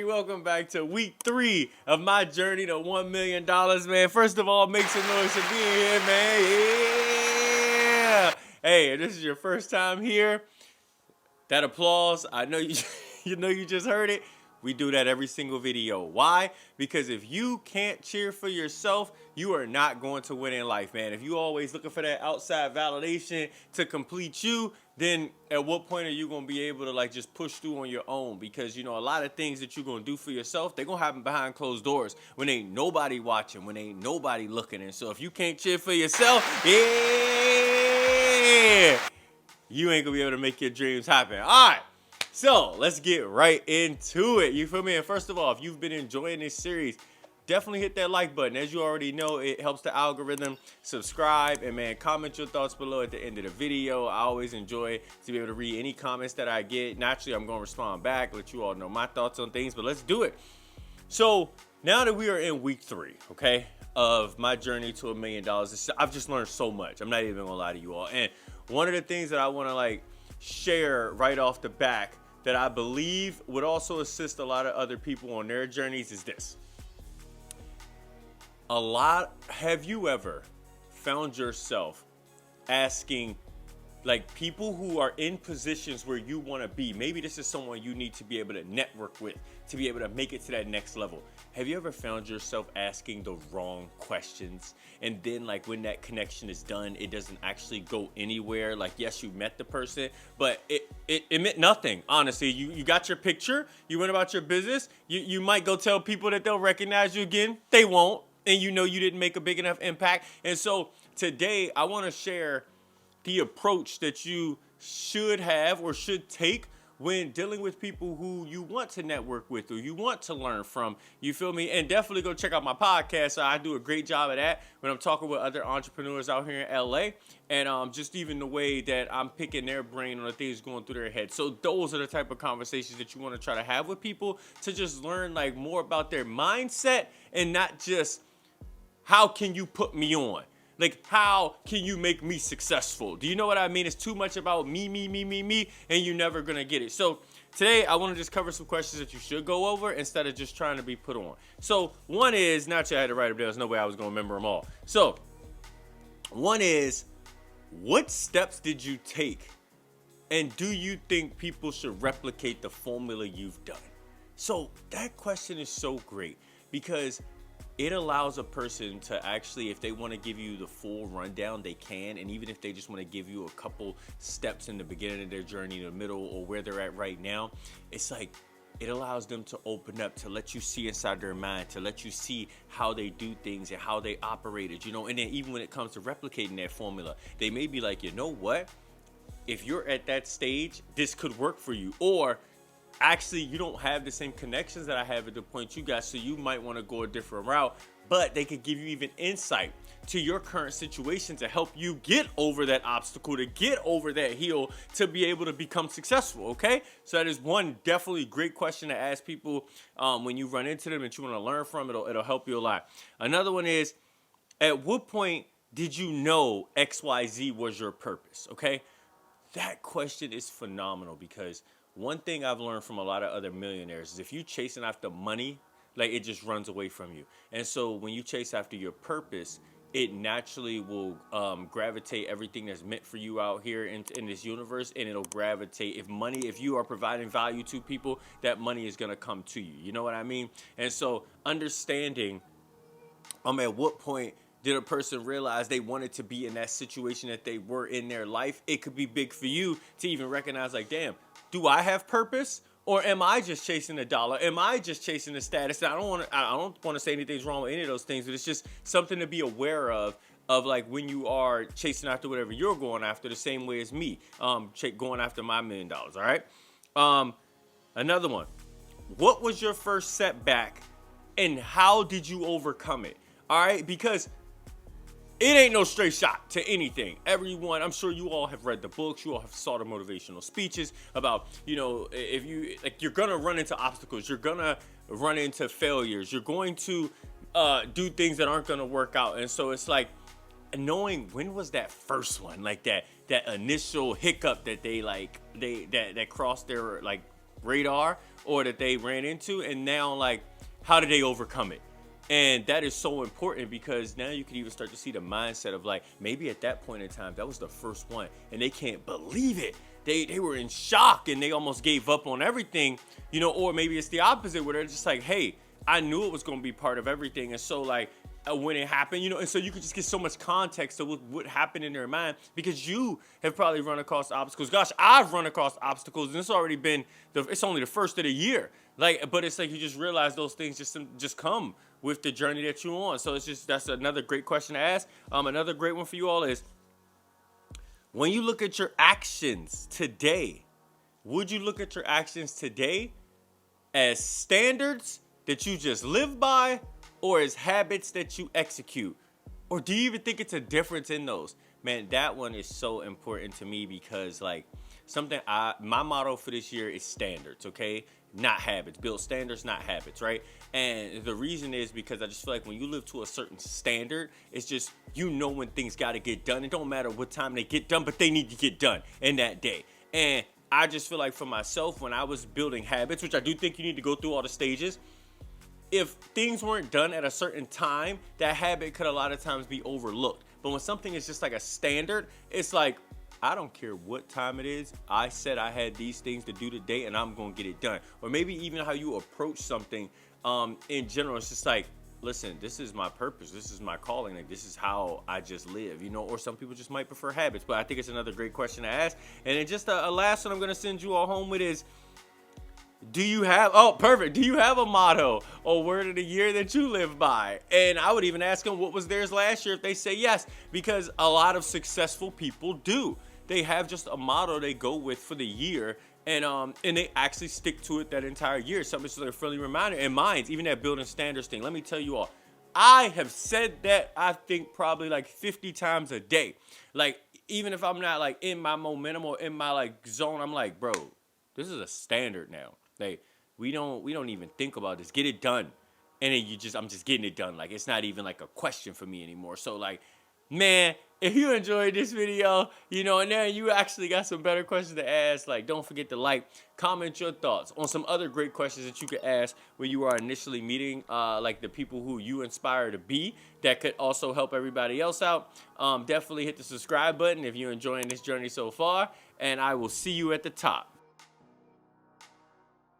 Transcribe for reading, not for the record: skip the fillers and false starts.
everybody. Welcome back to week 3 of my journey to $1 million, man. First of all, make some noise for being here, man. Yeah. Hey, if this is your first time here, that applause, I know you, you just heard it. We do that every single video. Why? Because if you can't cheer for yourself, you are not going to win in life, man. If you always looking for that outside validation to complete you, then at what point are you going to be able to just push through on your own? Because, a lot of things that you're going to do for yourself, they're going to happen behind closed doors when ain't nobody watching, when ain't nobody looking. And so if you can't cheer for yourself, yeah, you ain't going to be able to make your dreams happen. All right. So let's get right into it. You feel me? And first of all, if you've been enjoying this series, definitely hit that like button. As you already know, it helps the algorithm. Subscribe and, man, comment your thoughts below at the end of the video. I always enjoy to be able to read any comments that I get. Naturally, I'm going to respond back, let you all know my thoughts on things, but let's do it. So now that we are in week 3, okay, of my journey to $1 million, I've just learned so much. I'm not even going to lie to you all. And one of the things that I want to share right off the back that I believe would also assist a lot of other people on their journeys is this. Have you ever found yourself asking people who are in positions where you want to be? Maybe this is someone you need to be able to network with to be able to make it to that next level. Have you ever found yourself asking the wrong questions? And then when that connection is done, it doesn't actually go anywhere. Yes, you met the person, but it meant nothing. Honestly, you got your picture, you went about your business. You might go tell people that they'll recognize you again. They won't. And you didn't make a big enough impact. And so today I want to share the approach that you should have or should take when dealing with people who you want to network with or you want to learn from. You feel me? And definitely go check out my podcast. I do a great job of that when I'm talking with other entrepreneurs out here in LA, and just even the way that I'm picking their brain on the things going through their head. So those are the type of conversations that you want to try to have with people to just learn more about their mindset and not just how can you put me on? How can you make me successful? Do you know what I mean? It's too much about me, and you're never going to get it. So today, I want to just cover some questions that you should go over instead of just trying to be put on. So one is, naturally, I had to write them down. There's no way I was going to remember them all. So one is, what steps did you take? And do you think people should replicate the formula you've done? So that question is so great because it allows a person to actually, if they want to give you the full rundown, they can. And even if they just want to give you a couple steps in the beginning of their journey, in the middle, or where they're at right now, it's it allows them to open up, to let you see inside their mind, to let you see how they do things and how they operated, And then even when it comes to replicating that formula, they may be you know what? If you're at that stage, this could work for you. Or actually, you don't have the same connections that I have at the point you got, so you might want to go a different route, but they could give you even insight to your current situation to help you get over that obstacle, to get over that hill, to be able to become successful, okay? So that is one definitely great question to ask people when you run into them and you want to learn from. It'll help you a lot. Another one is, at what point did you know XYZ was your purpose, okay? That question is phenomenal because one thing I've learned from a lot of other millionaires is if you're chasing after money, it just runs away from you. And so when you chase after your purpose, it naturally will gravitate everything that's meant for you out here in this universe, and it'll gravitate. If you are providing value to people, that money is going to come to you. You know what I mean? And so understanding at what point did a person realize they wanted to be in that situation that they were in their life, it could be big for you to even recognize damn, do I have purpose, or am I just chasing a dollar? Am I just chasing the status? I don't want to say anything's wrong with any of those things, but it's just something to be aware of when you are chasing after whatever you're going after, the same way as me, going after my $1 million. All right. Another one. What was your first setback, and how did you overcome it? All right, because it ain't no straight shot to anything. Everyone, I'm sure you all have read the books. You all have saw the motivational speeches about, if you're going to run into obstacles. You're going to run into failures. You're going to do things that aren't going to work out. And so it's knowing when was that first one, that initial hiccup that they that crossed their radar or that they ran into, and now like how did they overcome it? And that is so important because now you can even start to see the mindset of like maybe at that point in time that was the first one and they can't believe it. They were in shock and they almost gave up on everything, or maybe it's the opposite where they're just like, hey, I knew it was going to be part of everything. And so like when it happened, and so you could just get so much context to what happened in their mind because you have probably run across obstacles. Gosh, I've run across obstacles and it's already been, it's only the first of the year. Like, but it's like you just realize those things just come with the journey that you're on. So that's another great question to ask. Another great one for you all is, when you look at your actions today, would you look at your actions today as standards that you just live by or as habits that you execute? Or do you even think it's a difference in those? Man, that one is so important to me because like my motto for this year is standards, okay? Not habits. Build standards, not habits, right? And the reason is because I just feel like when you live to a certain standard, it's just, when things got to get done. It don't matter what time they get done, but they need to get done in that day. And I just feel like for myself, when I was building habits, which I do think you need to go through all the stages, if things weren't done at a certain time, that habit could a lot of times be overlooked. But when something is just like a standard, it's like, I don't care what time it is. I said I had these things to do today and I'm going to get it done. Or maybe even how you approach something in general. It's just like, listen, this is my purpose. This is my calling. Like, this is how I just live, or some people just might prefer habits. But I think it's another great question to ask. And then just a last one I'm going to send you all home with is, do you have a motto or word of the year that you live by? And I would even ask them what was theirs last year if they say yes, because a lot of successful people do. They have just a motto they go with for the year, and they actually stick to it that entire year. Something just like a friendly reminder. And mine's even that building standards thing. Let me tell you all, I have said that I think probably like 50 times a day. Like even if I'm not like in my momentum or in my like zone, I'm like, bro, this is a standard now. Like we don't even think about this. Get it done, and then I'm just getting it done. Like it's not even like a question for me anymore. So like, man, if you enjoyed this video, and then you actually got some better questions to ask, like don't forget to like, comment your thoughts on some other great questions that you could ask when you are initially meeting like the people who you inspire to be, that could also help everybody else out. Definitely hit the subscribe button if you're enjoying this journey so far, and I will see you at the top.